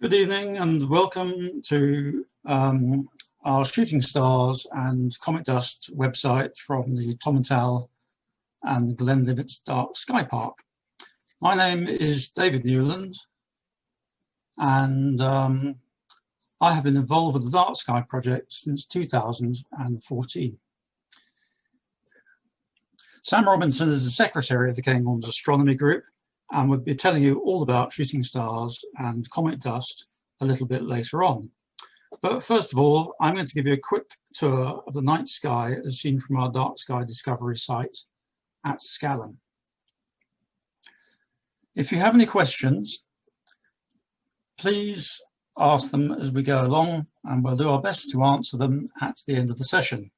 Good evening and welcome to our Shooting Stars and Comet Dust website from the Tomental and Glenlivet's Dark Sky Park. My name is David Newland and I have been involved with the Dark Sky project since 2014. Sam Robinson is the secretary of the Cairngorms Astronomy Group and we'll be telling you all about shooting stars and comet dust a little bit later on. But first of all, I'm going to give you a quick tour of the night sky as seen from our dark sky discovery site at Scallan. If you have any questions, please ask them as we go along and we'll do our best to answer them at the end of the session.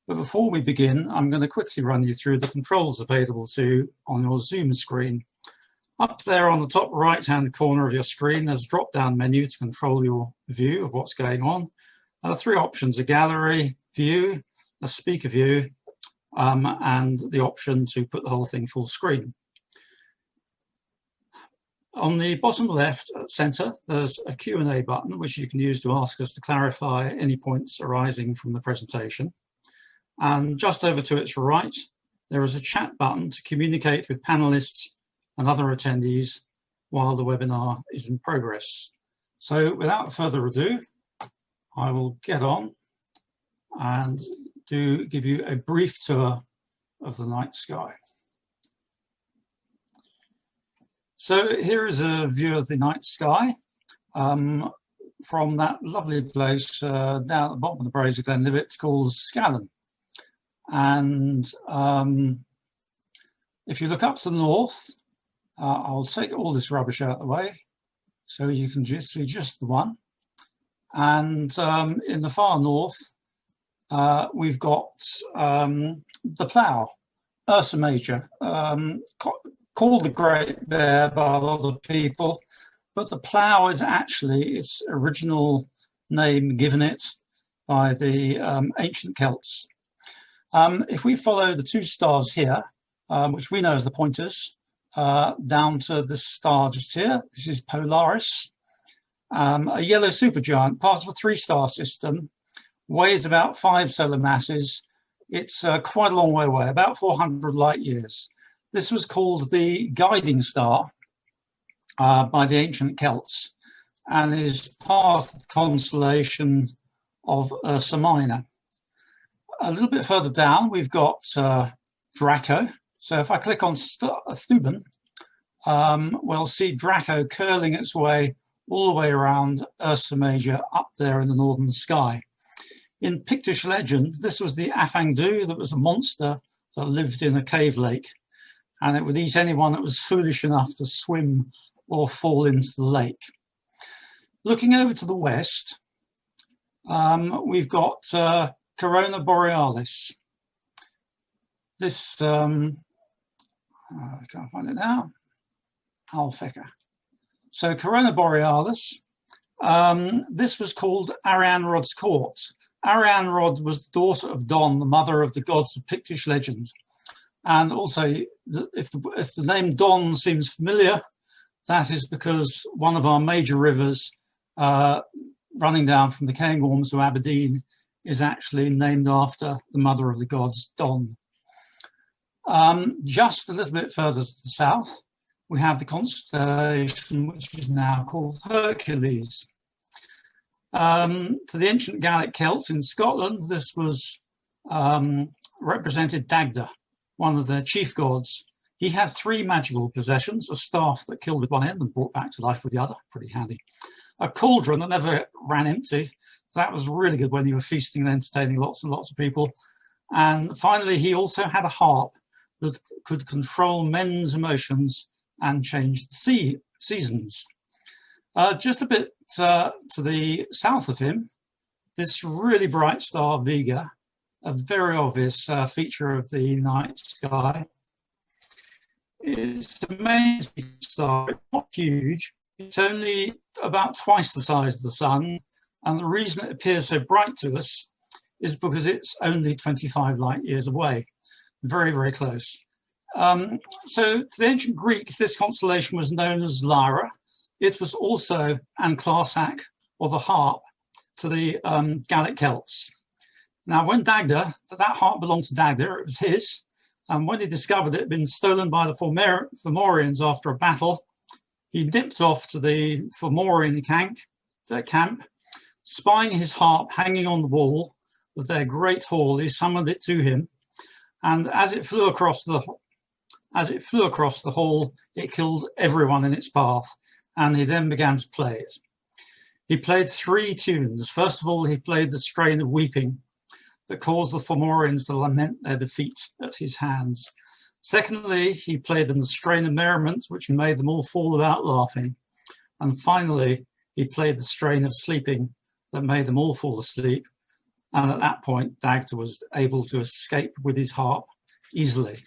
But before we begin, I'm going to quickly run you through the controls available to you on your Zoom screen. Up there on the top right-hand corner of your screen, there's a drop-down menu to control your view of what's going on. There are three options: a gallery view, a speaker view, and the option to put the whole thing full screen. On the bottom left center, there's a Q&A button, which you can use to ask us to clarify any points arising from the presentation. And just over to its right, there is a chat button to communicate with panelists and other attendees while the webinar is in progress. So without further ado, I will get on and give you a brief tour of the night sky. So here is a view of the night sky from that lovely place down at the bottom of the Braes of Glenlivet called Scallan. And if you look up to the north, I'll take all this rubbish out of the way so you can just see just the one. And in the far north, we've got the Plough, Ursa Major, called the Great Bear by a lot of people, but the Plough is actually its original name given it by the ancient Celts. If we follow the two stars here, which we know as the pointers, down to this star just here. This is Polaris, a yellow supergiant, part of a three-star system, weighs about 5 solar masses. It's quite a long way away, about 400 light years. This was called the guiding star by the ancient Celts and is part of the constellation of Ursa Minor. A little bit further down, we've got Draco. So if I click on Thuban, we'll see Draco curling its way all the way around Ursa Major up there in the northern sky. In Pictish legend, this was the Afangdu that was a monster that lived in a cave lake, and it would eat anyone that was foolish enough to swim or fall into the lake. Looking over to the west, we've got Corona Borealis. This I can't find it now. Alphecca. So Corona Borealis, this was called Arianrhod's court. Arianrhod was the daughter of Don, the mother of the gods of Pictish legend. And also, if the name Don seems familiar, that is because one of our major rivers running down from the Cairngorms to Aberdeen is actually named after the mother of the gods, Don. Just a little bit further to the south, we have the constellation which is now called Hercules. To the ancient Gaelic Celts in Scotland, this was represented Dagda, one of their chief gods. He had 3 magical possessions: a staff that killed with one end and brought back to life with the other, pretty handy; a cauldron that never ran empty, that was really good when you were feasting and entertaining lots and lots of people; and finally he also had a harp that could control men's emotions and change the seasons. Just a bit to the south of him, this really bright star Vega, a very obvious feature of the night sky. It's an amazing star. It's not huge. It's only about twice the size of the sun, and the reason it appears so bright to us is because it's only 25 light years away. Very, very close. So to the ancient Greeks, this constellation was known as Lyra, it was also Anclarsac, or the harp, to the Gallic Celts. Now, when Dagda, that harp belonged to Dagda, it was his, and when he discovered it had been stolen by the Fomorians after a battle, he nipped off to the Fomorian camp, spying his harp hanging on the wall of their great hall. He summoned it to him, and as it flew across the hall, it killed everyone in its path, and he then began to play it. He played 3 tunes. First of all, he played the strain of weeping that caused the Fomorians to lament their defeat at his hands. Secondly, he played them the strain of merriment, which made them all fall about laughing. And finally, he played the strain of sleeping that made them all fall asleep. And at that point, Dagda was able to escape with his harp easily.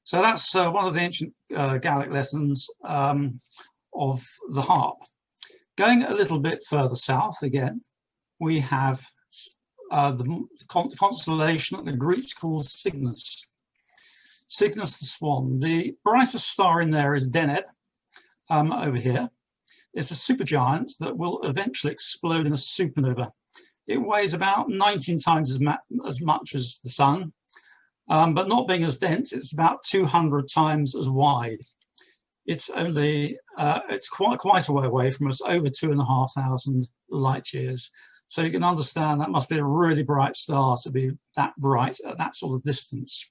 So that's one of the ancient Gallic lessons of the harp. Going a little bit further south again, we have the constellation that the Greeks called Cygnus. Cygnus the Swan. The brightest star in there is Deneb, over here. It's a supergiant that will eventually explode in a supernova. It weighs about 19 times as much as the Sun, but not being as dense, it's about 200 times as wide. It's only, it's quite a way away from us, over 2,500 light years. So you can understand that must be a really bright star to be that bright at that sort of distance.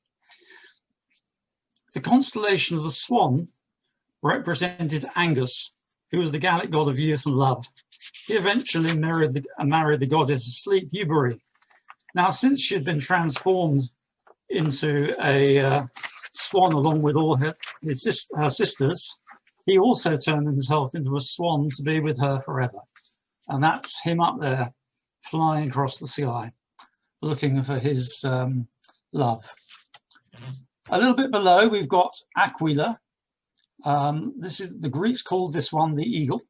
The constellation of the Swan represented Angus, who was the Gallic god of youth and love. He eventually married the goddess of sleep, Eubori. Now, since she had been transformed into a swan along with all her sisters, he also turned himself into a swan to be with her forever. And that's him up there, flying across the sky, looking for his love. A little bit below, we've got Aquila. This is, the Greeks called this one the eagle.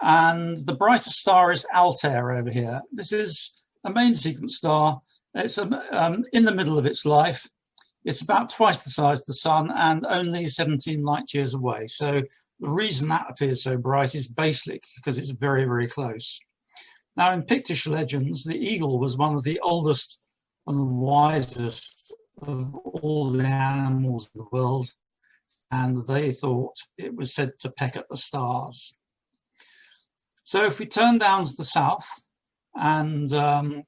And the brightest star is Altair over here. This is a main sequence star. It's in the middle of its life. It's about twice the size of the Sun and only 17 light years away. So the reason that appears so bright is basically because it's very, very close. Now, in Pictish legends, the eagle was one of the oldest and wisest of all the animals in the world, and they thought it was said to peck at the stars. So if we turn down to the south, and I'll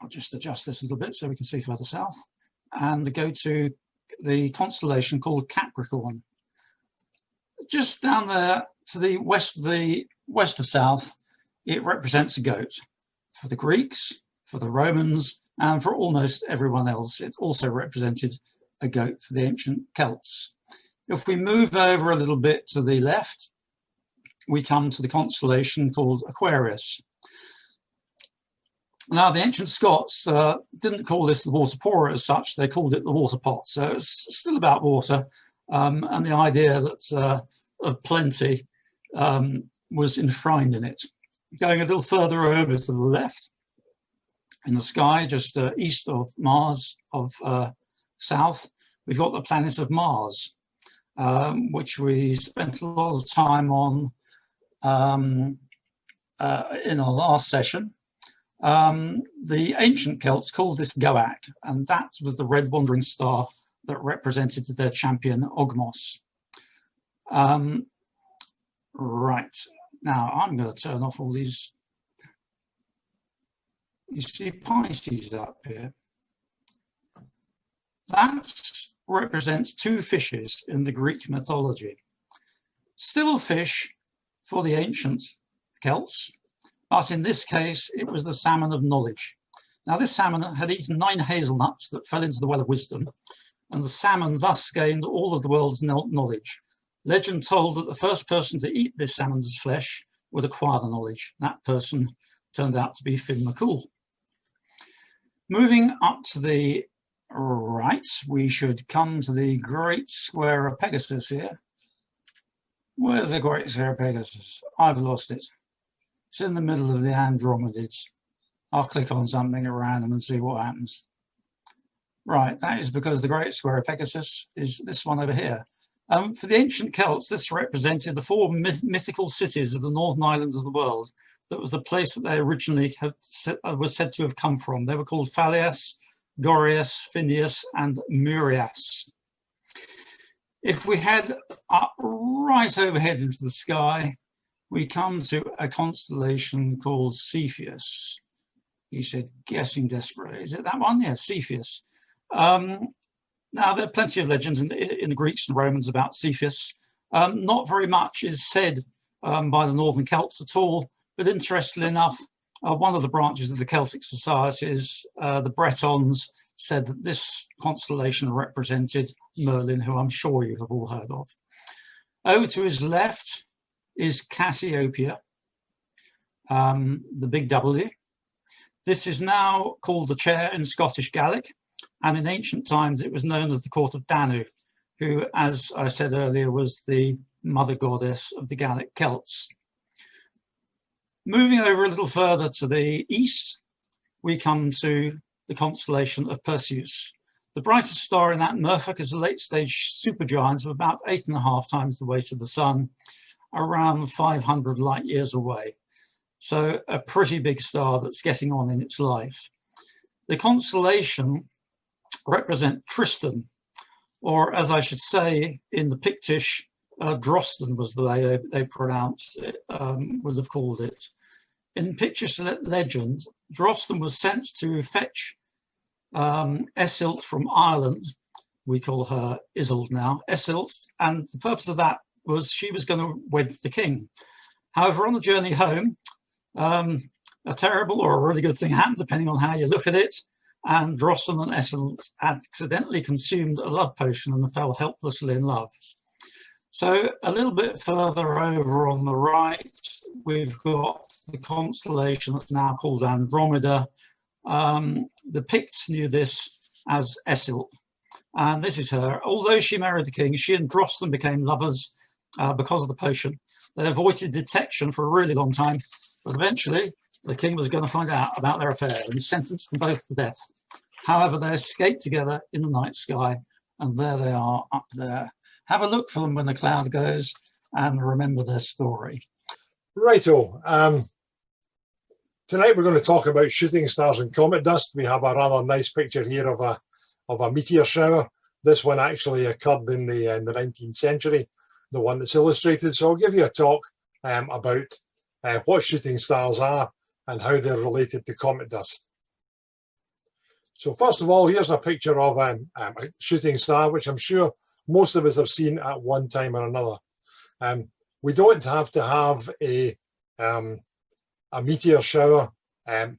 just adjust this a little bit so we can see further south, and go to the constellation called Capricorn. Just down there to the west of south, it represents a goat. For the Greeks, for the Romans, and for almost everyone else, it also represented a goat for the ancient Celts. If we move over a little bit to the left, we come to the constellation called Aquarius. Now, the ancient Scots didn't call this the water pourer as such, they called it the water pot. So it's still about water, and the idea that of plenty was enshrined in it. Going a little further over to the left, in the sky, just east of Mars, south, we've got the planet of Mars, which we spent a lot of time on in our last session. The ancient Celts called this Goat, and that was the red wandering star that represented their champion Ogmos. Right, now I'm going to turn off all these. You see Pisces up here. That represents 2 fishes in the Greek mythology. Still a fish for the ancient Celts, but in this case, it was the Salmon of Knowledge. Now, this salmon had eaten 9 hazelnuts that fell into the well of wisdom, and the salmon thus gained all of the world's knowledge. Legend told that the first person to eat this salmon's flesh would acquire the knowledge. That person turned out to be Finn McCool. Moving up to the right, we should come to the Great Square of Pegasus here. Where's the Great Square of Pegasus? I've lost it. It's in the middle of the Andromedids. I'll click on something at random and see what happens. Right, that is because the Great Square of Pegasus is this one over here. For the ancient Celts, this represented the four mythical cities of the northern islands of the world. That was the place that they originally was said to have come from. They were called Phalias, Gorias, Phineas, and Murias. If we head up right overhead into the sky, we come to a constellation called Cepheus. He said, guessing desperately. Is it that one? Yeah, Cepheus. Now, there are plenty of legends in the Greeks and Romans about Cepheus. Not very much is said by the Northern Celts at all, but interestingly enough, one of the branches of the Celtic societies, the Bretons, said that this constellation represented Merlin, who I'm sure you have all heard of. Over to his left is Cassiopeia, the big W. This is now called the chair in Scottish Gaelic, and in ancient times it was known as the court of Danu, who, as I said earlier, was the mother goddess of the Gaelic Celts. Moving over a little further to the east, we come to the constellation of Perseus. The brightest star in that Merfolk is a late-stage supergiant of about 8.5 times the weight of the Sun, around 500 light years away. So a pretty big star that's getting on in its life. The constellation represent Tristan, or as I should say in the Pictish, Drosten was the way they pronounced it, would have called it. In Pictish legend, Drosten was sent to fetch Esilt from Ireland. We call her Isolde now, Esilt, and the purpose of that was she was going to wed the king. However, on the journey home, a terrible or a really good thing happened, depending on how you look at it, and Drosten and Esilt accidentally consumed a love potion and fell helplessly in love. So a little bit further over on the right, we've got the constellation that's now called Andromeda. The Picts knew this as Esilt, and this is her. Although she married the king, she and Drosten became lovers because of the potion. They avoided detection for a really long time, but eventually the king was going to find out about their affair and sentenced them both to death. However, they escaped together in the night sky, and there they are up there. Have a look for them when the cloud goes and remember their story. Righto. Tonight we're going to talk about shooting stars and comet dust. We have a rather nice picture here of a meteor shower. This one actually occurred in the 19th century, the one that's illustrated. So I'll give you a talk about what shooting stars are and how they're related to comet dust. So first of all, here's a picture of a shooting star, which I'm sure most of us have seen at one time or another. We don't have to have a meteor shower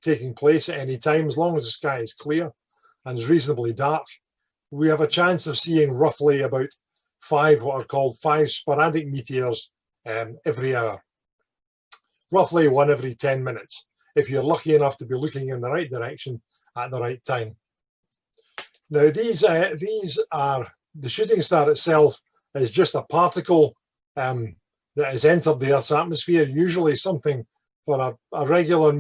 taking place at any time. As long as the sky is clear and is reasonably dark, we have a chance of seeing roughly about what are called 5 sporadic meteors every hour. Roughly one every 10 minutes, if you're lucky enough to be looking in the right direction at the right time. Now these are, the shooting star itself is just a particle that has entered the Earth's atmosphere, usually something for a regular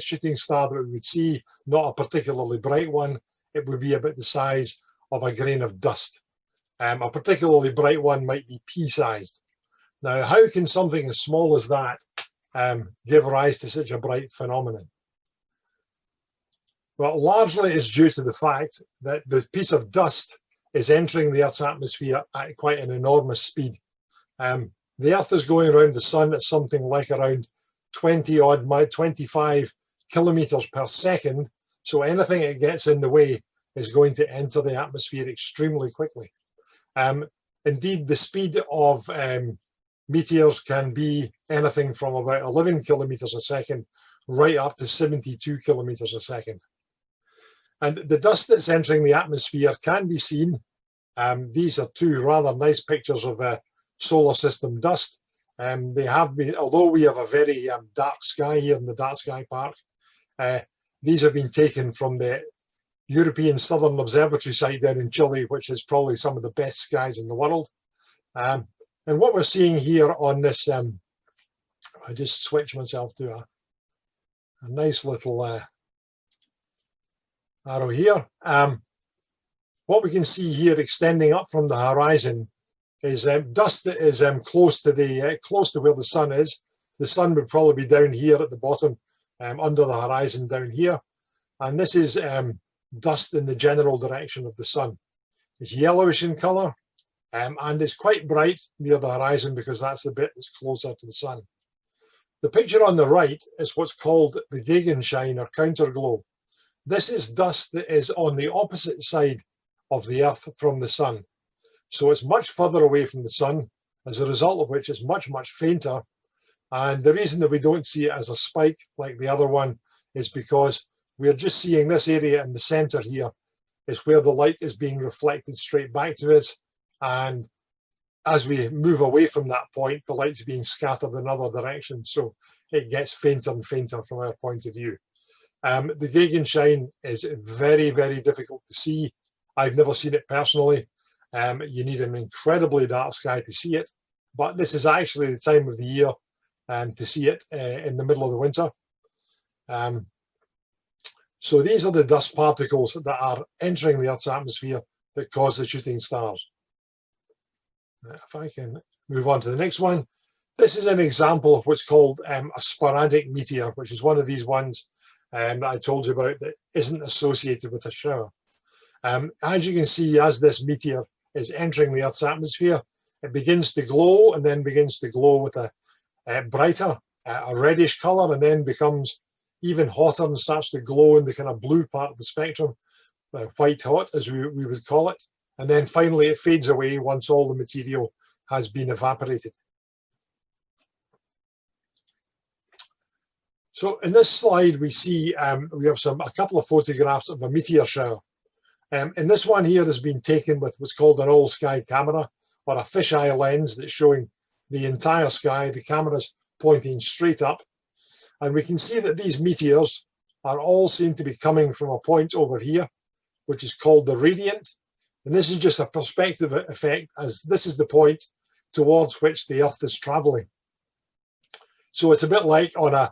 shooting star that we would see, not a particularly bright one. It would be about the size of a grain of dust. A particularly bright one might be pea-sized. Now, how can something as small as that give rise to such a bright phenomenon? Well, largely it's due to the fact that the piece of dust is entering the Earth's atmosphere at quite an enormous speed. The Earth is going around the sun at something like around 25 kilometers per second. So anything that gets in the way is going to enter the atmosphere extremely quickly. Indeed, the speed of meteors can be anything from about 11 kilometers a second right up to 72 kilometers a second. And the dust that's entering the atmosphere can be seen. These are two rather nice pictures of solar system dust. They have been, although we have a very dark sky here in the Dark Sky Park, these have been taken from the European Southern Observatory site down in Chile, which is probably some of the best skies in the world. And what we're seeing here on this, I just switch myself to a nice little arrow here. What we can see here extending up from the horizon is dust that is close to where the sun is. The sun would probably be down here at the bottom, under the horizon down here, and this is dust in the general direction of the sun. It's yellowish in colour, and it's quite bright near the horizon because that's the bit that's closer to the sun. The picture on the right is what's called the Gegenschein or counterglow. This is dust that is on the opposite side of the Earth from the sun. So it's much further away from the sun, as a result of which it's much, much fainter. And the reason that we don't see it as a spike like the other one is because we're just seeing this area in the center here is where the light is being reflected straight back to us. And as we move away from that point, the light's being scattered in other directions. So it gets fainter and fainter from our point of view. The Gegenschein is very, very difficult to see. I've never seen it personally. You need an incredibly dark sky to see it. But this is actually the time of the year to see it in the middle of the winter. So these are the dust particles that are entering the Earth's atmosphere that cause the shooting stars. If I can move on to the next one. This is an example of what's called a sporadic meteor, which is one of these ones that I told you about that isn't associated with a shower. As you can see, as this meteor is entering the Earth's atmosphere, it begins to glow and then begins to glow with a brighter, a reddish colour, and then becomes even hotter and starts to glow in the kind of blue part of the spectrum, white hot as we would call it. And then finally it fades away once all the material has been evaporated. So in this slide we see we have a couple of photographs of a meteor shower. And this one here has been taken with what's called an all-sky camera, or a fisheye lens that's showing the entire sky. The camera's pointing straight up. And we can see that these meteors are all seem to be coming from a point over here, which is called the radiant. And this is just a perspective effect, as this is the point towards which the Earth is traveling. So it's a bit like on a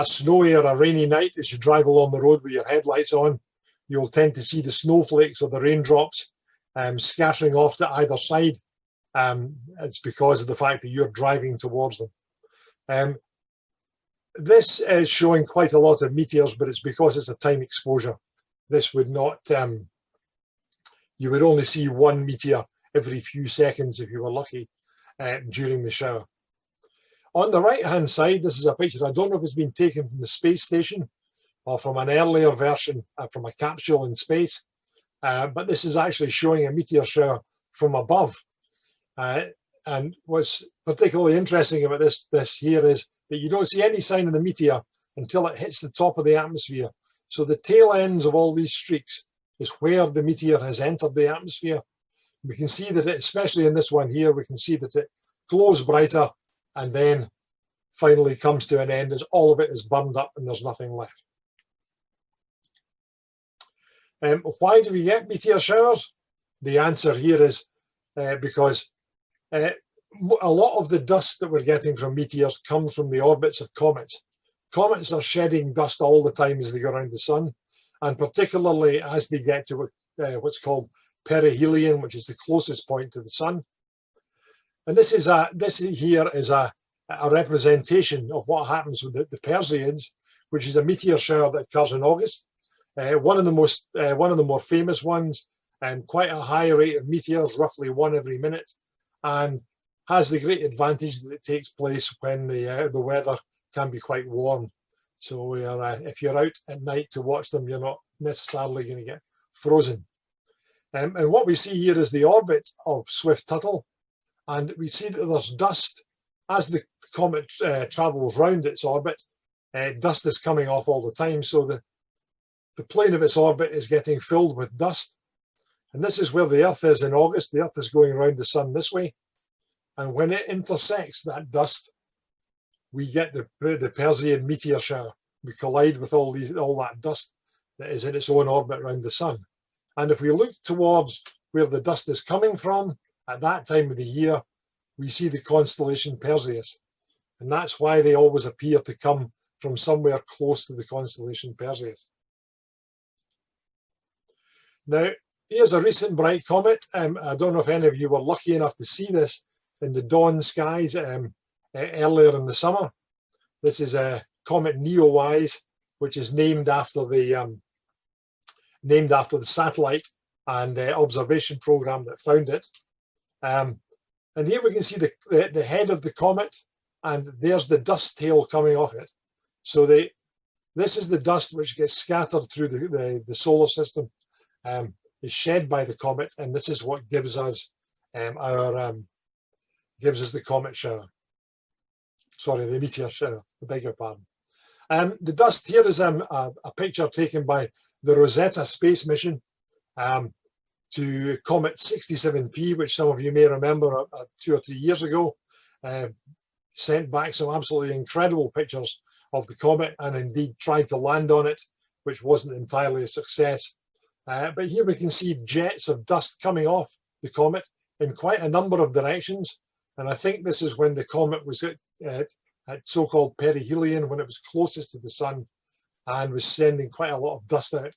snowy or a rainy night, as you drive along the road with your headlights on, you'll tend to see the snowflakes or the raindrops scattering off to either side. It's because of the fact that you're driving towards them. This is showing quite a lot of meteors, but it's because it's a time exposure. This would not, you would only see one meteor every few seconds if you were lucky during the shower. On the right hand side, this is a picture, I don't know if it's been taken from the space station or from an earlier version from a capsule in space, but this is actually showing a meteor shower from above. And what's particularly interesting about this here is that you don't see any sign of the meteor until it hits the top of the atmosphere. So the tail ends of all these streaks is where the meteor has entered the atmosphere. We can see that, especially in this one here, we can see that it glows brighter and then finally comes to an end as all of it is burned up and there's nothing left. Why do we get meteor showers? The answer here is because a lot of the dust that we're getting from meteors comes from the orbits of comets. Comets are shedding dust all the time as they go around the sun, and particularly as they get to what's called perihelion, which is the closest point to the sun. And this here is a representation of what happens with the Perseids, which is a meteor shower that occurs in August. One of the more famous ones, and quite a high rate of meteors, roughly one every minute, and has the great advantage that it takes place when the weather can be quite warm. So if you're out at night to watch them, you're not necessarily going to get frozen. And what we see here is the orbit of Swift-Tuttle, and we see that there's dust as the comet travels round its orbit. Dust is coming off all the time, so the plane of its orbit is getting filled with dust. And this is where the Earth is in August. The Earth is going around the sun this way. And when it intersects that dust, we get the Perseid meteor shower. We collide with all that dust that is in its own orbit around the sun. And if we look towards where the dust is coming from, at that time of the year, we see the constellation Perseus. And that's why they always appear to come from somewhere close to the constellation Perseus. Now, Here's a recent bright comet. I don't know if any of you were lucky enough to see this in the dawn skies earlier in the summer. This is a Comet Neowise, which is named after the satellite and observation program that found it. And here we can see the head of the comet, and there's the dust tail coming off it. So this is the dust which gets scattered through the solar system, is shed by the comet, and this is what gives us the comet shower. Sorry, the meteor shower. I beg your pardon. The dust here is a picture taken by the Rosetta space mission to Comet 67P, which some of you may remember 2 or 3 years ago. Sent back some absolutely incredible pictures of the comet, and indeed tried to land on it, which wasn't entirely a success. But here we can see jets of dust coming off the comet in quite a number of directions. And I think this is when the comet was at so-called perihelion, when it was closest to the sun and was sending quite a lot of dust out.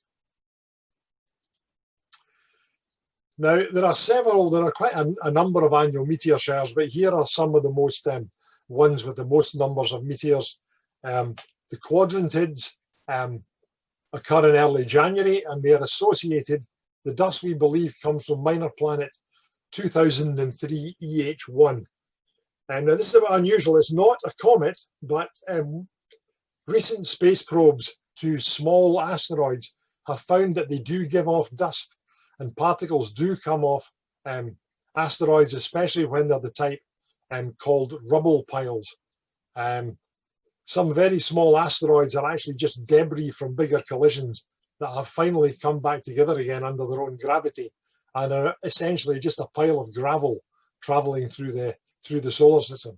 Now, there are quite a number of annual meteor showers, but here are some of the most ones with the most numbers of meteors. The quadrantids occur in early January, and they are associated. The dust, we believe, comes from minor planet 2003 EH1. And now this is a bit unusual. It's not a comet, but recent space probes to small asteroids have found that they do give off dust, and particles do come off asteroids, especially when they're the type called rubble piles. Some very small asteroids are actually just debris from bigger collisions that have finally come back together again under their own gravity, and are essentially just a pile of gravel traveling through the solar system.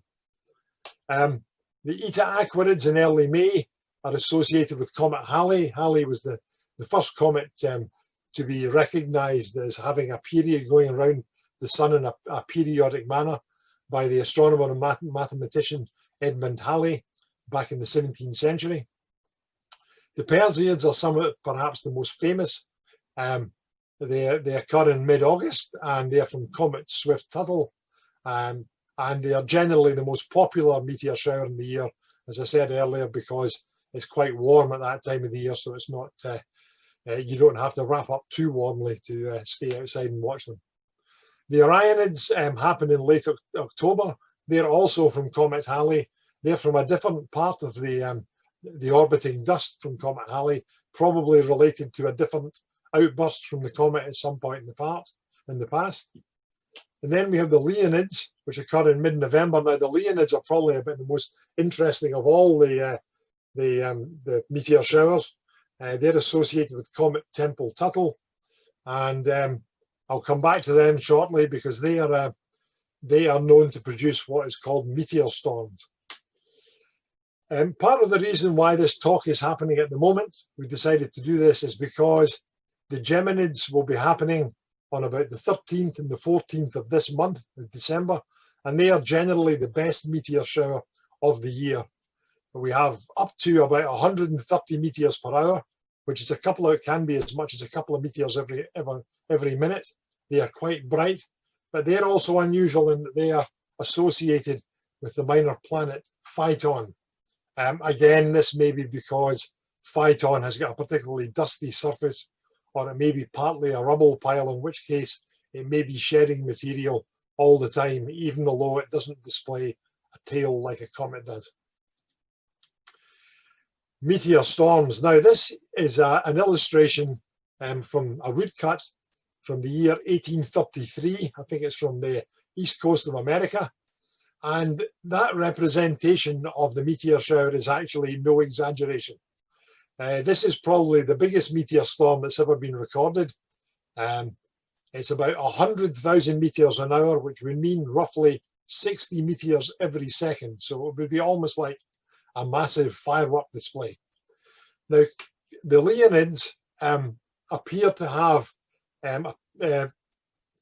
The Eta Aquarids in early May are associated with Comet Halley. Halley was the first comet to be recognized as having a period going around the sun in a periodic manner by the astronomer and mathematician Edmund Halley back in the 17th century. The Perseids are some perhaps the most famous. They occur in mid-August, and they are from Comet Swift-Tuttle, and they are generally the most popular meteor shower in the year, as I said earlier, because it's quite warm at that time of the year, so it's not you don't have to wrap up too warmly to stay outside and watch them. The Orionids happen in late October. They're also from Comet Halley. They're from a different part of the orbiting dust from Comet Halley, probably related to a different outburst from the comet at some point in the past. And then we have the Leonids, which occur in mid-November. Now, the Leonids are probably about the most interesting of all the meteor showers. They're associated with Comet Tempel-Tuttle, and I'll come back to them shortly because they are known to produce what is called meteor storms. Part of the reason why this talk is happening at the moment, we decided to do this, is because the Geminids will be happening on about the 13th and the 14th of this month, December, and they are generally the best meteor shower of the year. We have up to about 130 meteors per hour, which is can be as much as a couple of meteors every minute. They are quite bright, but they're also unusual in that they are associated with the minor planet Phaeton. Again, this may be because Phaeton has got a particularly dusty surface, or it may be partly a rubble pile, in which case it may be shedding material all the time, even though it doesn't display a tail like a comet does. Meteor storms. Now, this is an illustration from a woodcut from the year 1833. I think it's from the east coast of America. And that representation of the meteor shower is actually no exaggeration. This is probably the biggest meteor storm that's ever been recorded. It's about 100,000 meteors an hour, which would mean roughly 60 meteors every second. So it would be almost like a massive firework display. Now, the Leonids appear to have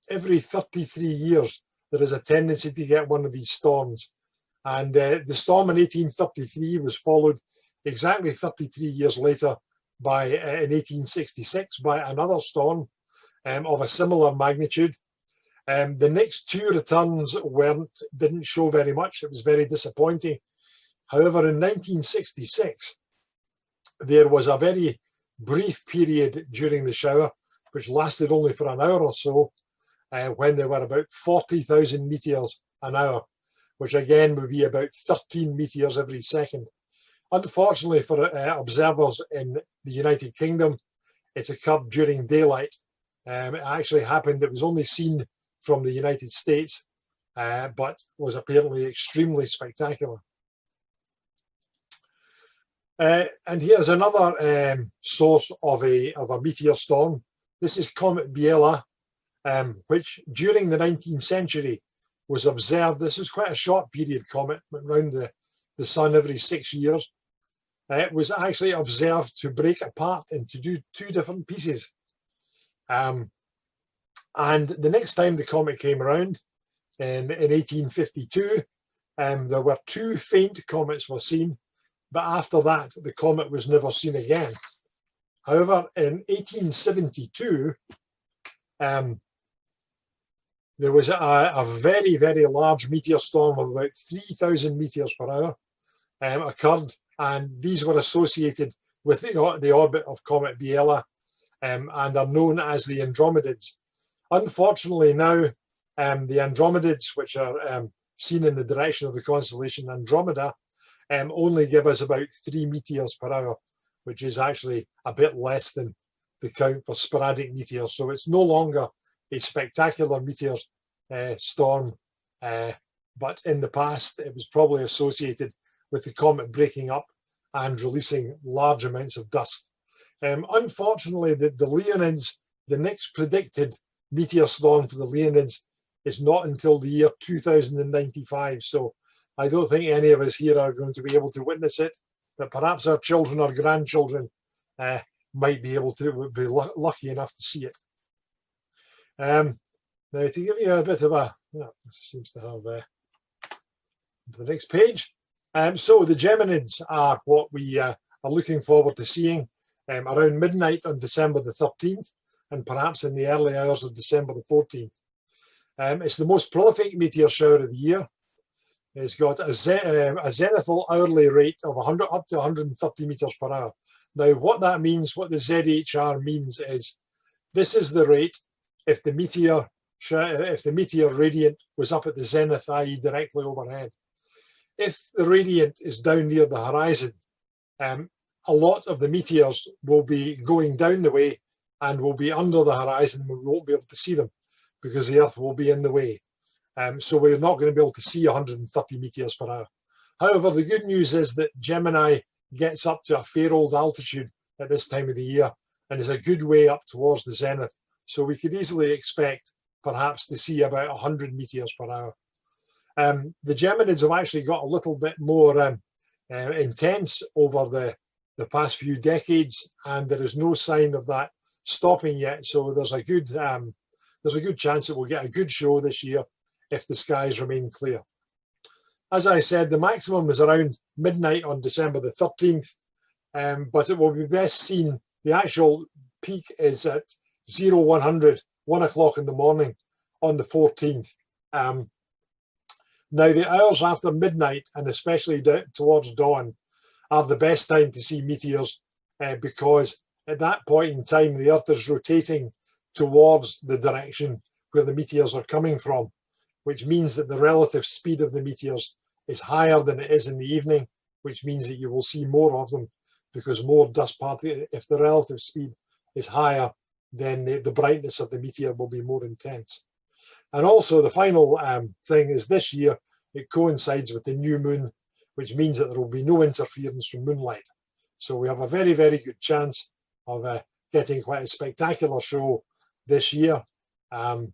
every 33 years there is a tendency to get one of these storms. And the storm in 1833 was followed exactly 33 years later by, in 1866, by another storm. of a similar magnitude. The next two returns didn't show very much. It was very disappointing. However, in 1966, there was a very brief period during the shower, which lasted only for an hour or so, when there were about 40,000 meteors an hour, which again would be about 13 meteors every second. Unfortunately for observers in the United Kingdom, it occurred during daylight. It actually happened, it was only seen from the United States, but was apparently extremely spectacular. And here's another source of a meteor storm. This is Comet Biela, which during the 19th century was observed. This was quite a short period comet, went round the sun every 6 years. It was actually observed to break apart into two different pieces. And the next time the comet came around in 1852, there were two faint comets were seen, but after that the comet was never seen again. However, in 1872, there was a very, very large meteor storm of about 3,000 meteors per hour occurred, and these were associated with the orbit of Comet Biela and are known as the Andromedids. Unfortunately now, the Andromedids, which are seen in the direction of the constellation Andromeda, only give us about 3 meteors per hour, which is actually a bit less than the count for sporadic meteors. So it's no longer a spectacular meteor storm, but in the past it was probably associated with the comet breaking up and releasing large amounts of dust. Unfortunately, the Leonids, the next predicted meteor storm for the Leonids is not until the year 2095. So I don't think any of us here are going to be able to witness it, but perhaps our children or grandchildren might be able to be lucky enough to see it. Now, to give you a bit of this seems to have the next page. So the Geminids are what we are looking forward to seeing around midnight on December the 13th, and perhaps in the early hours of December the 14th. It's the most prolific meteor shower of the year. It's got a zenithal hourly rate of 100 up to 130 meters per hour. Now, what that means, what the ZHR means, is this is the rate if the meteor radiant was up at the zenith, i.e. directly overhead. If the radiant is down near the horizon, a lot of the meteors will be going down the way and will be under the horizon, and we won't be able to see them because the Earth will be in the way. So we're not going to be able to see 130 meteors per hour. However, the good news is that Gemini gets up to a fair old altitude at this time of the year and is a good way up towards the zenith. So we could easily expect perhaps to see about 100 meteors per hour. The Geminids have actually got a little bit more intense over the past few decades, and there is no sign of that stopping yet. So there's a good chance that we'll get a good show this year if the skies remain clear. As I said, the maximum is around midnight on December the 13th, but it will be best seen. The actual peak is at 0100, 1 o'clock in the morning on the 14th. Now, the hours after midnight, and especially towards dawn, are the best time to see meteors because at that point in time, the Earth is rotating towards the direction where the meteors are coming from, which means that the relative speed of the meteors is higher than it is in the evening, which means that you will see more of them because more dust particles, if the relative speed is higher, then the brightness of the meteor will be more intense. And also the final thing is this year, it coincides with the new moon, which means that there will be no interference from moonlight. So we have a very, very good chance of getting quite a spectacular show this year. I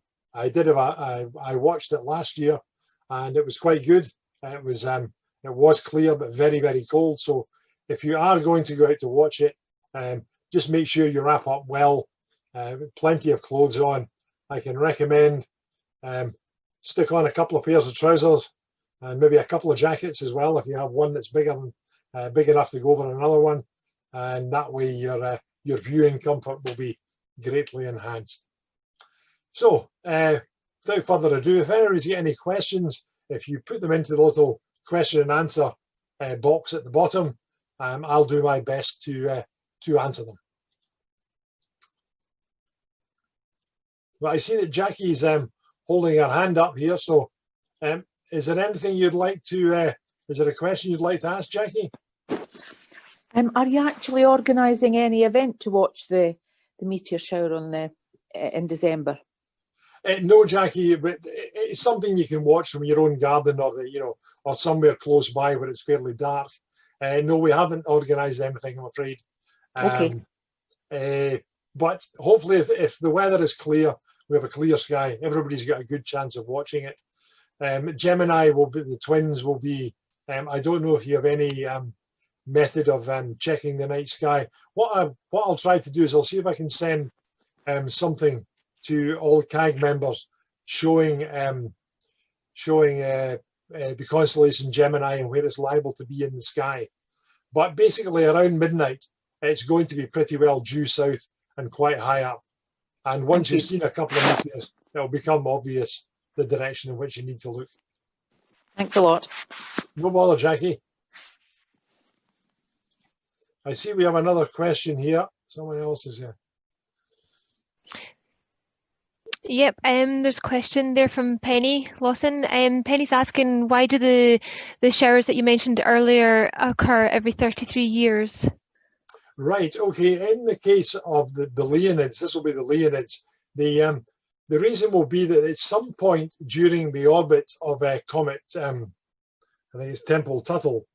watched it last year and it was quite good. It was clear but very, very cold. So if you are going to go out to watch it, just make sure you wrap up well, plenty of clothes on. I can recommend stick on a couple of pairs of trousers and maybe a couple of jackets as well if you have one that's big enough to go over another one, and that way your viewing comfort will be greatly enhanced. So, without further ado, if anybody's got any questions, if you put them into the little question and answer box at the bottom, I'll do my best to answer them. But I see that Jackie's holding her hand up here. So, is there anything you'd like to? Is there a question you'd like to ask, Jackie? Are you actually organising any event to watch the meteor shower on in December? No, Jackie, but it's something you can watch from your own garden, or or somewhere close by where it's fairly dark. No, we haven't organised anything, I'm afraid. Okay. But hopefully, if the weather is clear, we have a clear sky, everybody's got a good chance of watching it. Gemini will be, the twins will be. I don't know if you have any method of checking the night sky. What I'll try to do is I'll see if I can send something to all CAG members showing the constellation Gemini and where it's liable to be in the sky. But basically around midnight, it's going to be pretty well due south and quite high up. And once you've seen a couple of meteors, it'll become obvious the direction in which you need to look. Thanks a lot. No bother, Jackie. I see we have another question here. Someone else is here. Yep, there's a question there from Penny Lawson. Penny's asking, why do the showers that you mentioned earlier occur every 33 years? Right, okay. In the case of the Leonids, this will be the Leonids. The reason will be that at some point during the orbit of a comet, I think it's Tempel-Tuttle,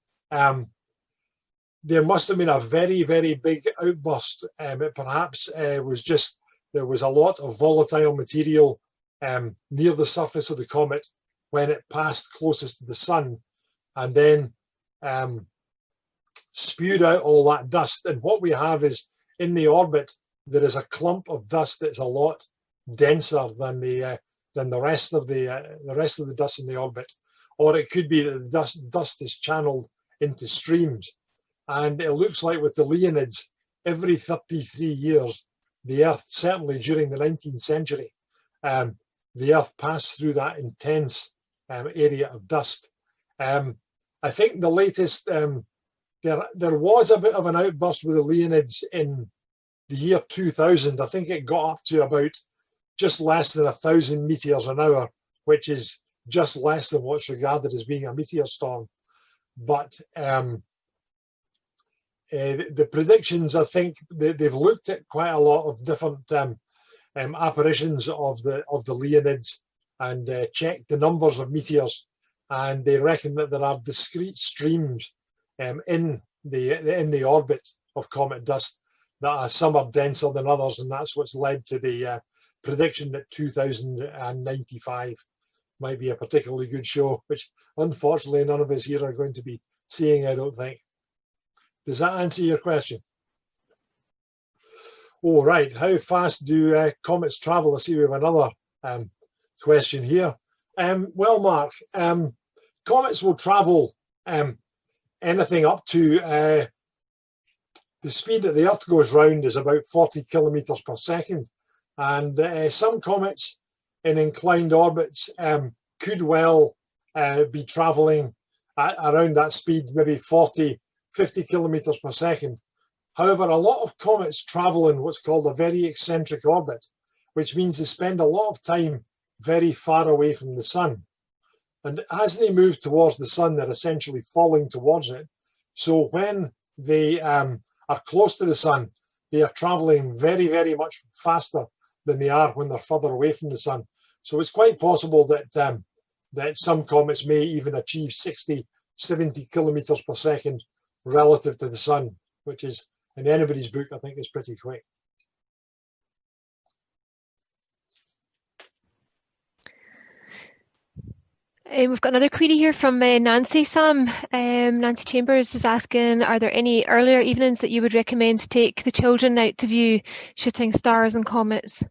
there must have been a very, very big outburst. It perhaps was just, there was a lot of volatile material near the surface of the comet when it passed closest to the sun, and then spewed out all that dust. And what we have is, in the orbit, there is a clump of dust that's a lot denser than the rest of the dust in the orbit. Or it could be that the dust is channeled into streams. And it looks like with the Leonids, every 33 years, the Earth, certainly during the 19th century, the Earth passed through that intense area of dust. I think the latest, there was a bit of an outburst with the Leonids in the year 2000. I think it got up to about just less than 1,000 meteors an hour, which is just less than what's regarded as being a meteor storm. But the predictions, I think they've looked at quite a lot of different apparitions of the Leonids and checked the numbers of meteors, and they reckon that there are discrete streams in the orbit of comet dust that some are denser than others, and that's what's led to the prediction that 2095 might be a particularly good show, which unfortunately none of us here are going to be seeing, I don't think. Does that answer your question? All right, how fast do comets travel? I see we have another question here. Well, Mark, comets will travel anything up to the speed that the Earth goes round is about 40 kilometers per second. And some comets in inclined orbits could well be traveling around that speed, maybe 40, 50 kilometers per second. However, a lot of comets travel in what's called a very eccentric orbit, which means they spend a lot of time very far away from the sun. And as they move towards the sun, they're essentially falling towards it. So when they are close to the sun, they are traveling very, very much faster than they are when they're further away from the sun. So it's quite possible that that some comets may even achieve 60, 70 kilometers per second relative to the sun, which is, in anybody's book, I think is pretty quick. We've got another query here from Nancy Sam. Nancy Chambers is asking, are there any earlier evenings that you would recommend to take the children out to view shooting stars and comets?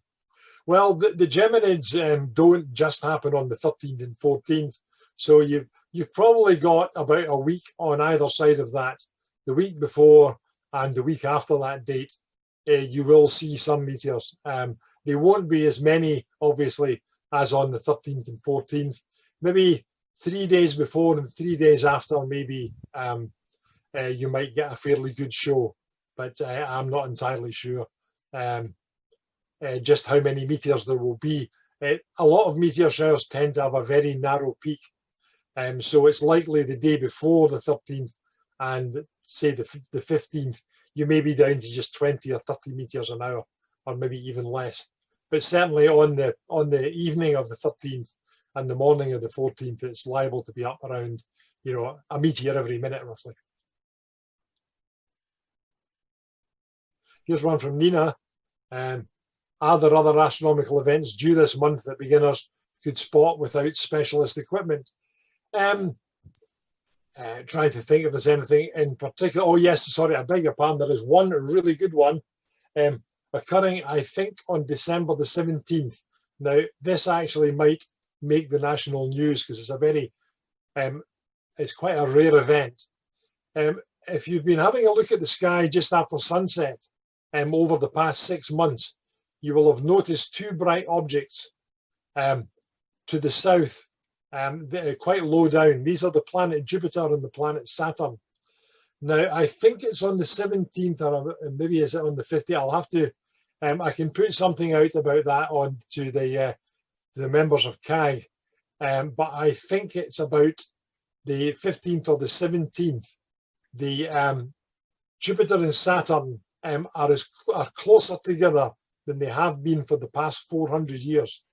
Well, the Geminids don't just happen on the 13th and 14th. So you've probably got about a week on either side of that, the week before and the week after that date, you will see some meteors. They won't be as many, obviously, as on the 13th and 14th. Maybe 3 days before and 3 days after, maybe you might get a fairly good show, but I'm not entirely sure just how many meteors there will be. A lot of meteor showers tend to have a very narrow peak, so it's likely the day before the 13th and say the 15th, you may be down to just 20 or 30 meteors an hour, or maybe even less. But certainly on the evening of the 13th and the morning of the 14th, it's liable to be up around, you know, a meteor every minute roughly. Here's one from Nina. Are there other astronomical events due this month that beginners could spot without specialist equipment? Trying to think if there's anything in particular. Oh yes, sorry, I beg your pardon. There is one really good one occurring, I think, on December the 17th. Now, this actually might make the national news because it's a very, it's quite a rare event. If you've been having a look at the sky just after sunset over the past 6 months, you will have noticed two bright objects to the south, quite low down. These are the planet Jupiter and the planet Saturn. Now, I think it's on the 17th, or maybe is it on the 15th? I'll have to, I can put something out about that on to the members of CAG, but I think it's about the 15th or the 17th. The Jupiter and Saturn are closer together than they have been for the past 400 years.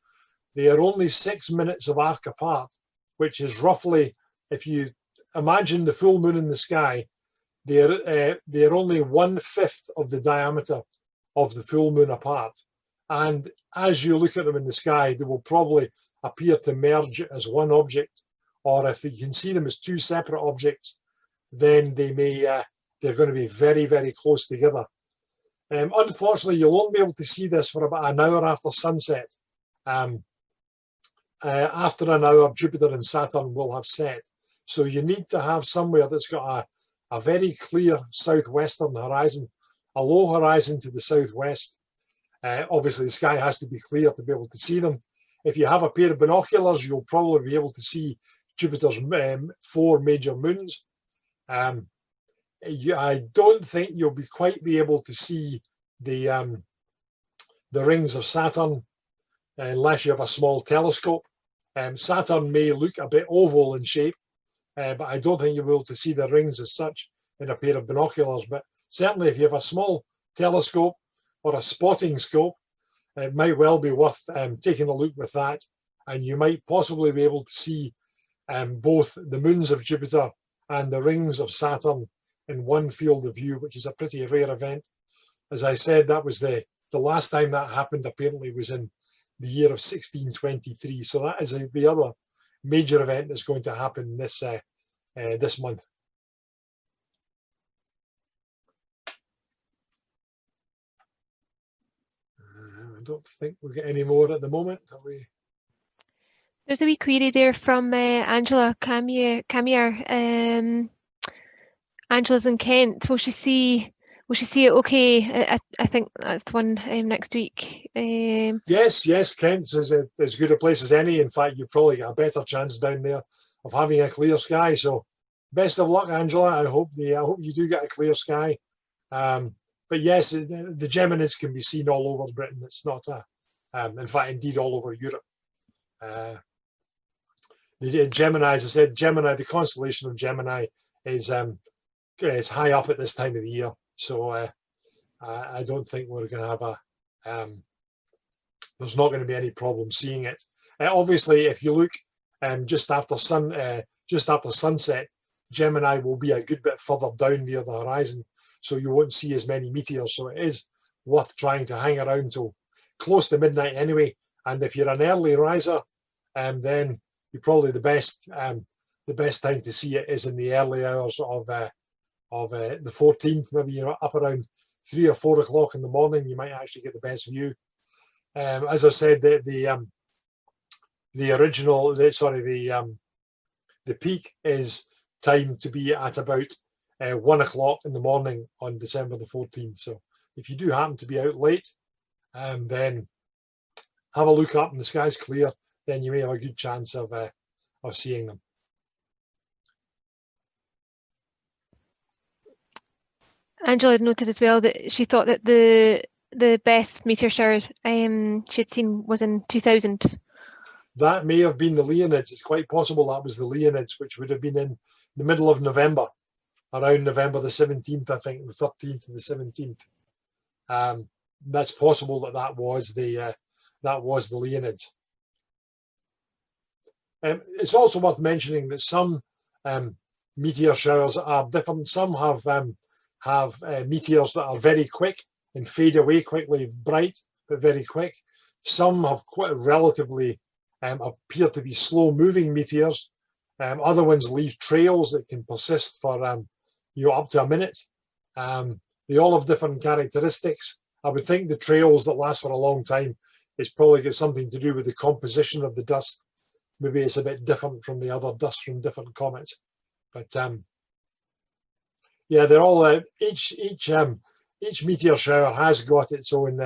They are only 6 minutes of arc apart, which is roughly, if you imagine the full moon in the sky, they're only 1/5 of the diameter of the full moon apart. And as you look at them in the sky, they will probably appear to merge as one object, or if you can see them as two separate objects, then they may they're going to be very, very close together. Unfortunately, you'll only be able to see this for about an hour after sunset. After an hour, Jupiter and Saturn will have set. So you need to have somewhere that's got a very clear southwestern horizon, a low horizon to the southwest. Obviously, the sky has to be clear to be able to see them. If you have a pair of binoculars, you'll probably be able to see Jupiter's 4 major moons. I don't think you'll quite be able to see the rings of Saturn unless you have a small telescope. Saturn may look a bit oval in shape, but I don't think you'll be able to see the rings as such in a pair of binoculars. But certainly if you have a small telescope or a spotting scope, it might well be worth taking a look with that, and you might possibly be able to see both the moons of Jupiter and the rings of Saturn in one field of view, which is a pretty rare event. As I said, that was the last time that happened apparently was in the year of 1623. So that is the other major event that's going to happen this month. I don't think we'll get any more at the moment, are we? There's a wee query there from Angela Camier. Angela's in Kent. Will she see it okay? I think that's the one next week. Yes, Kent's as good a place as any. In fact, you've probably got a better chance down there of having a clear sky. So best of luck, Angela. I hope you do get a clear sky. But yes, the Geminids can be seen all over Britain. It's not in fact, indeed, all over Europe. The Gemini, as I said, Gemini, the constellation of Gemini is high up at this time of the year. So I don't think we're going to have there's not going to be any problem seeing it. Obviously, if you look just after sunset, Gemini will be a good bit further down near the horizon, so you won't see as many meteors. So it is worth trying to hang around till close to midnight anyway. And if you're an early riser, then you're probably the best time to see it is in the early hours of the 14th. Maybe you're up around 3 or 4 o'clock in the morning. You might actually get the best view. As I said, the peak is timed to be at about 1 o'clock in the morning on December the 14th. So if you do happen to be out late, then have a look up and the sky's clear, then you may have a good chance of seeing them. Angela had noted as well that she thought that the best meteor shower she had seen was in 2000. That may have been the Leonids. It's quite possible that was the Leonids, which would have been in the middle of November, around November the 17th, I think, the 13th and the 17th. That's possible that was the Leonids. It's also worth mentioning that some meteor showers are different. Some have meteors that are very quick and fade away quickly, bright but very quick. Some have quite relatively appear to be slow-moving meteors. Other ones leave trails that can persist for up to a minute. They all have different characteristics. I would think the trails that last for a long time is probably got something to do with the composition of the dust. Maybe it's a bit different from the other dust from different comets. But yeah, they're all each meteor shower has got its own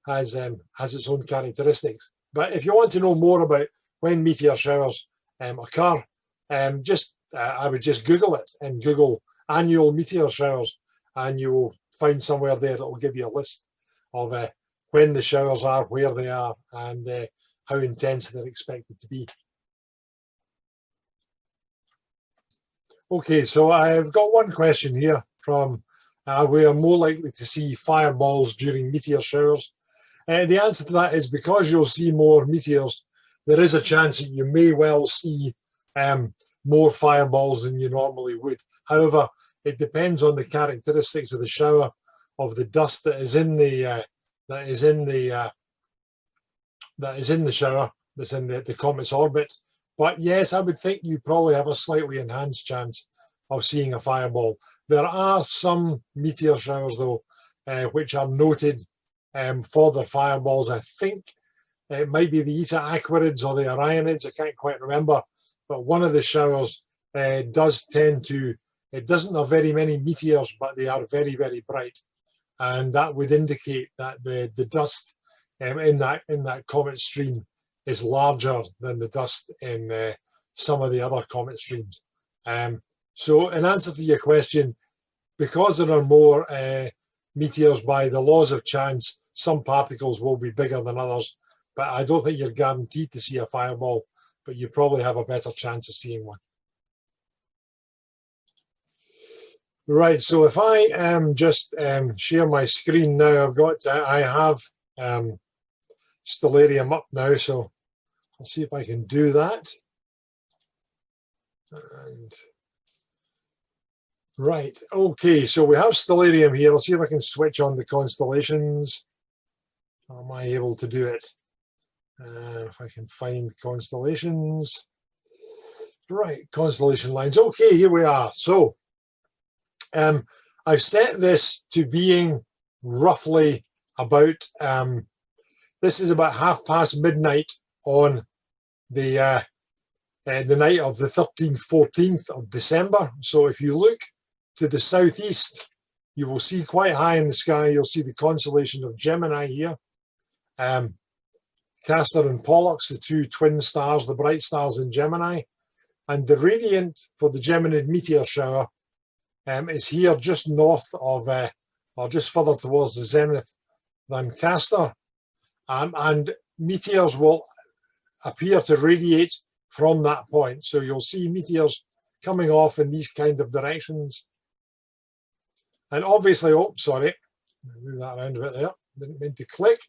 has its own characteristics. But if you want to know more about when meteor showers occur, I would just Google it and Google annual meteor showers, and you will find somewhere there that will give you a list of when the showers are, where they are, and how intense they're expected to be. Okay, so I've got one question here from we are more likely to see fireballs during meteor showers. The answer to that is because you'll see more meteors, there is a chance that you may well see more fireballs than you normally would. However, it depends on the characteristics of the shower, of the dust that is in the shower, that's in the comet's orbit. But yes, I would think you probably have a slightly enhanced chance of seeing a fireball. There are some meteor showers though, which are noted for their fireballs. I think it might be the Eta Aquarids or the Orionids, I can't quite remember, but one of the showers does tend to, it doesn't have very many meteors, but they are very, very bright. And that would indicate that the dust in that comet stream is larger than the dust in some of the other comet streams. So in answer to your question, because there are more meteors, by the laws of chance, some particles will be bigger than others, but I don't think you're guaranteed to see a fireball, but you probably have a better chance of seeing one. Right, so if I just share my screen now, I have Stellarium up now, so I'll see if I can do that. And right, okay, so we have Stellarium here. I'll see if I can switch on the constellations. Am I able to do it? If I can find constellations. Right, constellation lines. Okay, here we are. So I've set this to being roughly about, this is about midnight on the night of the 13th, 14th of December. So if you look to the southeast, you will see quite high in the sky, you'll see the constellation of Gemini here. Castor and Pollux, the two twin stars, the bright stars in Gemini. And the radiant for the Geminid meteor shower is here just north of, or just further towards the zenith than Castor. And meteors will appear to radiate from that point. So you'll see meteors coming off in these kind of directions. And obviously, oh, sorry, move that around a bit there, didn't mean to click.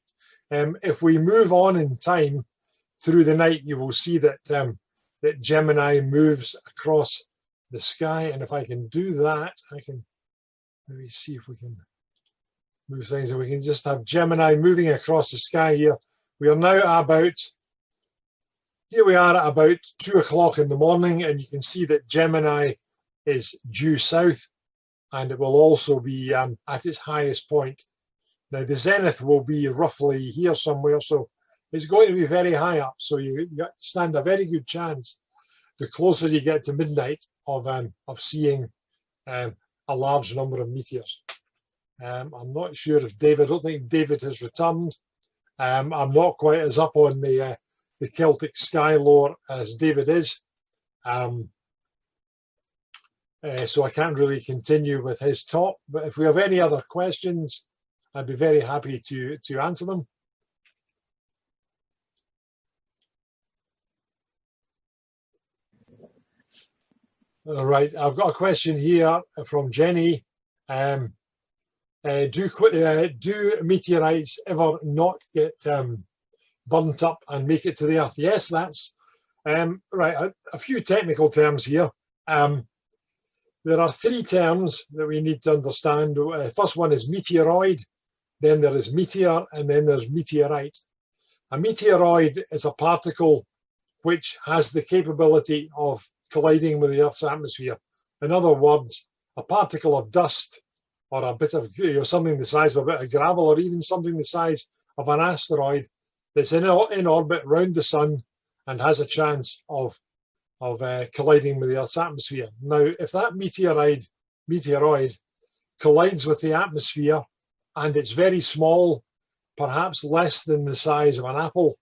If we move on in time through the night, you will see that that Gemini moves across the sky. And if I can do that, I can maybe see if we can move things, and we can just have Gemini moving across the sky here. We are now about, here we are at about 2 o'clock in the morning, and you can see that Gemini is due south, and it will also be at its highest point. Now the zenith will be roughly here somewhere, so it's going to be very high up, so you stand a very good chance, the closer you get to midnight, of seeing a large number of meteors. I'm not sure if David, I don't think David has returned. I'm not quite as up on the Celtic sky lore as David is. So I can't really continue with his talk, but if we have any other questions, I'd be very happy to answer them. All right, I've got a question here from Jenny. Do meteorites ever not get burnt up and make it to the Earth? Yes, that's right. A few technical terms here. There are three terms that we need to understand. First one is meteoroid, then there is meteor, and then there's meteorite. A meteoroid is a particle which has the capability of colliding with the Earth's atmosphere. In other words, a particle of dust or a bit of something the size of a bit of gravel, or even something the size of an asteroid that's in orbit around the sun and has a chance of colliding with the Earth's atmosphere. Now, if that meteoroid collides with the atmosphere and it's very small, perhaps less than the size of an apple,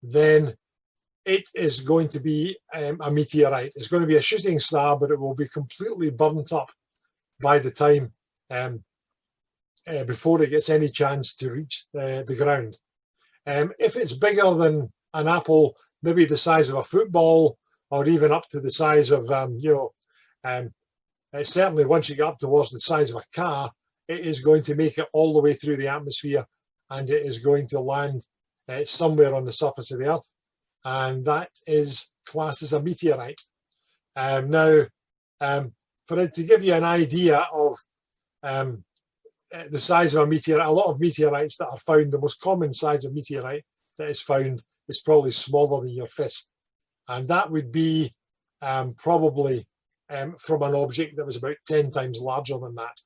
then it is going to be a meteorite. It's going to be a shooting star, but it will be completely burnt up by the time before it gets any chance to reach the ground. If it's bigger than an apple, maybe the size of a football, or even up to the size of, certainly once you get up towards the size of a car, it is going to make it all the way through the atmosphere, and it is going to land somewhere on the surface of the Earth, and that is classed as a meteorite. Now, for it to give you an idea of the size of a meteorite, a lot of meteorites that are found, the most common size of meteorite that is found is probably smaller than your fist. And that would be probably from an object that was about 10 times larger than that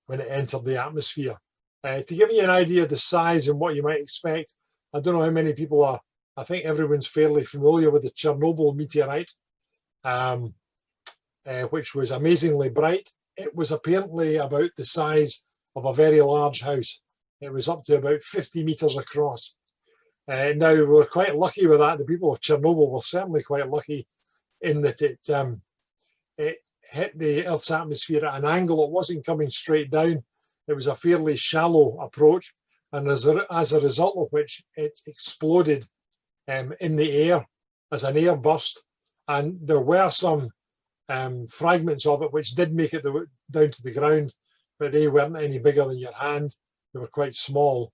when it entered the atmosphere. To give you an idea of the size and what you might expect, I don't know how many people are, I think everyone's fairly familiar with the Chernobyl meteorite, which was amazingly bright. It was apparently about the size of a very large house. It was up to about 50 meters across. Now, we're quite lucky with that. The people of Chernobyl were certainly quite lucky in that it hit the Earth's atmosphere at an angle. It wasn't coming straight down. It was a fairly shallow approach, and as a result of which it exploded in the air as an air burst. And there were some fragments of it which did make it down to the ground, but they weren't any bigger than your hand. They were quite small.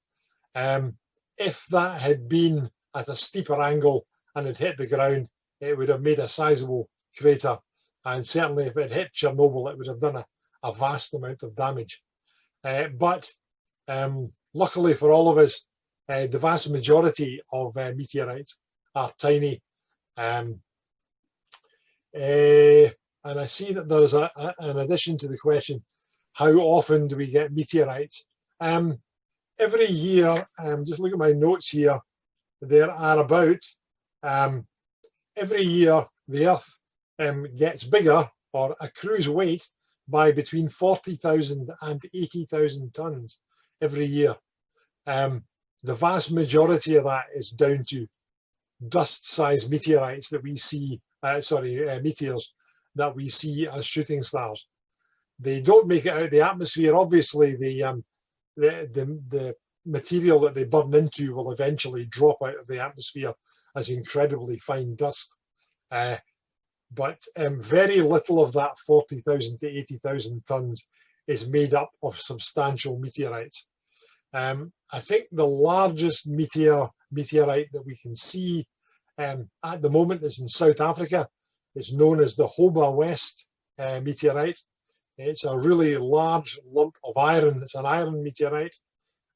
If that had been at a steeper angle and had hit the ground, it would have made a sizable crater. And certainly if it hit Chernobyl, it would have done a vast amount of damage. But luckily for all of us, the vast majority of meteorites are tiny. And I see that there's an addition to the question, how often do we get meteorites? Every year, just look at my notes here, there are about, every year the Earth gets bigger or accrues weight by between 40,000 and 80,000 tons every year. The vast majority of that is down to dust-sized meteorites that we see, meteors that we see as shooting stars. They don't make it out of the atmosphere. Obviously, the material that they burn into will eventually drop out of the atmosphere as incredibly fine dust. But very little of that 40,000 to 80,000 tons is made up of substantial meteorites. I think the largest meteorite that we can see at the moment is in South Africa. It's known as the Hoba West meteorite. It's a really large lump of iron. It's an iron meteorite,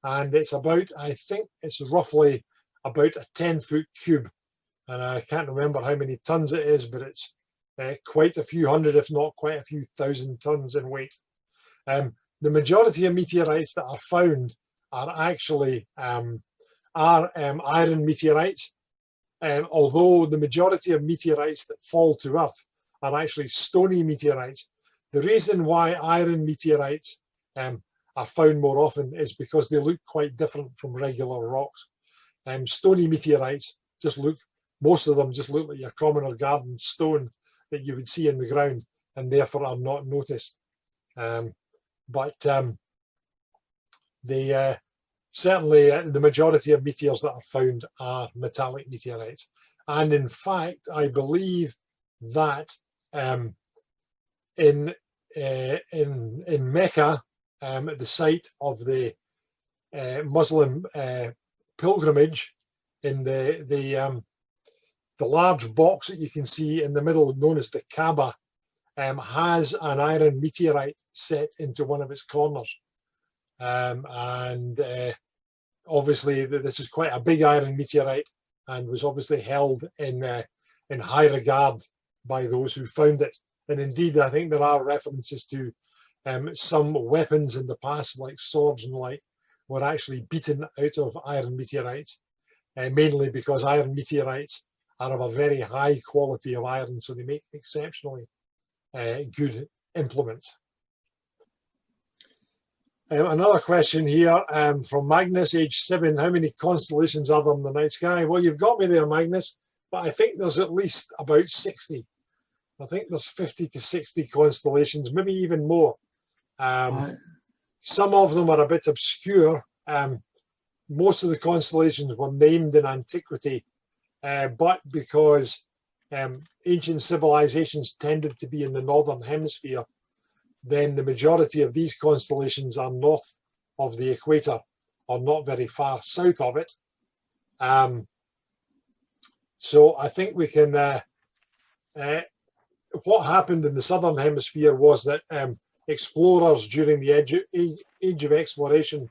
and it's about, I think it's roughly about a 10-foot cube. And I can't remember how many tons it is, but it's quite a few hundred, if not quite a few thousand tons in weight. The majority of meteorites that are found are actually iron meteorites, although the majority of meteorites that fall to Earth are actually stony meteorites. The reason why iron meteorites are found more often is because they look quite different from regular rocks. Stony meteorites most of them just look like your common or garden stone that you would see in the ground, and therefore are not noticed. Certainly the majority of meteors that are found are metallic meteorites. And in fact, I believe that in Mecca, at the site of the Muslim pilgrimage, in the large box that you can see in the middle, known as the Kaaba, has an iron meteorite set into one of its corners. Obviously this is quite a big iron meteorite, and was obviously held in high regard by those who found it. And indeed, I think there are references to some weapons in the past, like swords and like, were actually beaten out of iron meteorites, mainly because iron meteorites are of a very high quality of iron, so they make exceptionally good implements. Another question here from Magnus, age 7. How many constellations are there in the night sky? Well, you've got me there, Magnus, but I think there's at least about 60. I think there's 50 to 60 constellations, maybe even more. Some of them are a bit obscure. Most of the constellations were named in antiquity, but because ancient civilizations tended to be in the northern hemisphere, then the majority of these constellations are north of the equator, or not very far south of it. So I think we can, what happened in the southern hemisphere was that explorers during the age of exploration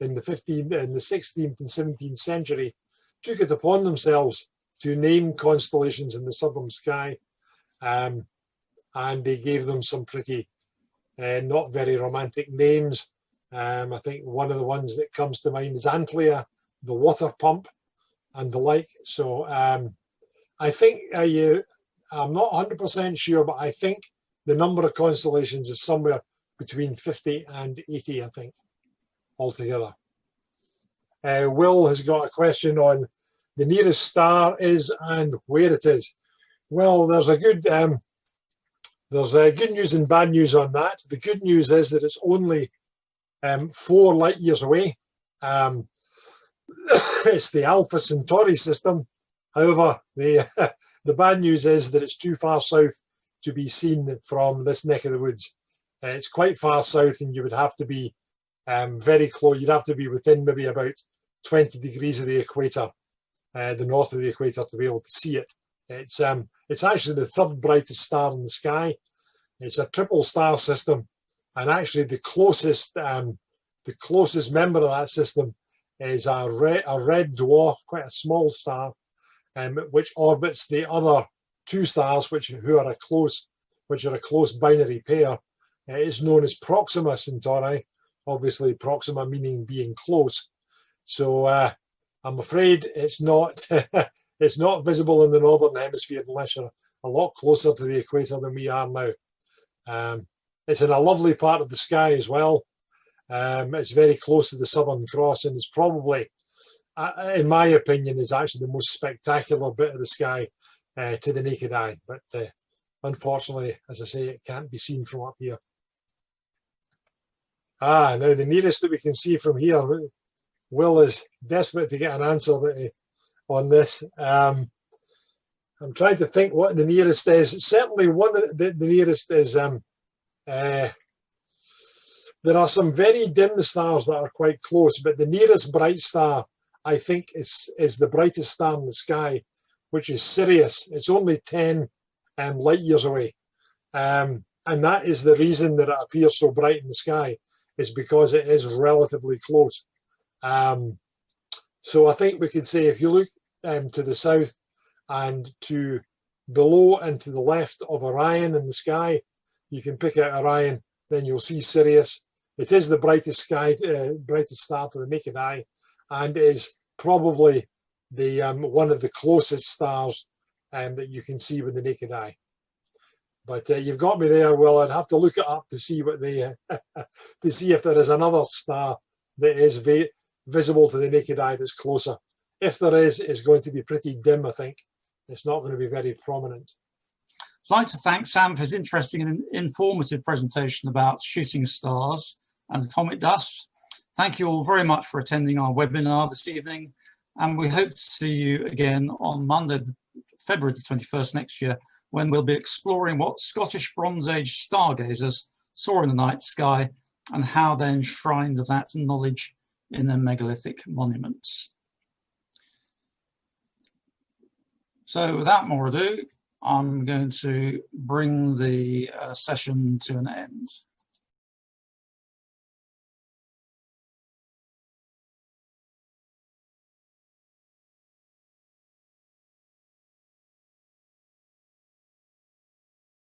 in the 16th and 17th century took it upon themselves to name constellations in the southern sky, and they gave them some pretty not very romantic names. I think one of the ones that comes to mind is Antlia, the water pump, and the like. So I think I'm not 100% sure, but I think the number of constellations is somewhere between 50 and 80, I think, altogether. Will has got a question on the nearest star is and where it is. Well, there's good news and bad news on that. The good news is that it's only 4 light years away. It's the Alpha Centauri system. However, the bad news is that it's too far south to be seen from this neck of the woods. It's quite far south, and you would have to be very close. You'd have to be within maybe about 20 degrees of the equator, the north of the equator, to be able to see it. It's actually the 3rd brightest star in the sky. It's a triple star system, and actually the closest member of that system is a red dwarf, quite a small star, which orbits the other 2 stars, which are a close binary pair. It's known as Proxima Centauri. Obviously, Proxima meaning being close. So I'm afraid it's not it's not visible in the northern hemisphere unless you're a lot closer to the equator than we are now. It's in a lovely part of the sky as well. It's very close to the Southern Cross, and it's probably, in my opinion, is actually the most spectacular bit of the sky to the naked eye. But unfortunately, as I say, it can't be seen from up here. Now the nearest that we can see from here, Will is desperate to get an answer on this. I'm trying to think what the nearest is. Certainly one of the nearest is, there are some very dim stars that are quite close, but the nearest bright star, I think, is the brightest star in the sky, which is Sirius. It's only 10 light years away. And that is the reason that it appears so bright in the sky, is because it is relatively close. So I think we could say, if you look to the south and to below and to the left of Orion in the sky, you can pick out Orion, then you'll see Sirius. It is the brightest star to the naked eye, and is probably the one of the closest stars that you can see with the naked eye. But you've got me there. Well, I'd have to look it up to see what they to see if there is another star that is visible to the naked eye that's closer. If there is, it's going to be pretty dim, I think. It's not going to be very prominent. I'd like to thank Sam for his interesting and informative presentation about shooting stars and comet dust. Thank you all very much for attending our webinar this evening, and we hope to see you again on Monday, February the 21st next year, when we'll be exploring what Scottish Bronze Age stargazers saw in the night sky and how they enshrined that knowledge in their megalithic monuments. So without more ado, I'm going to bring the session to an end.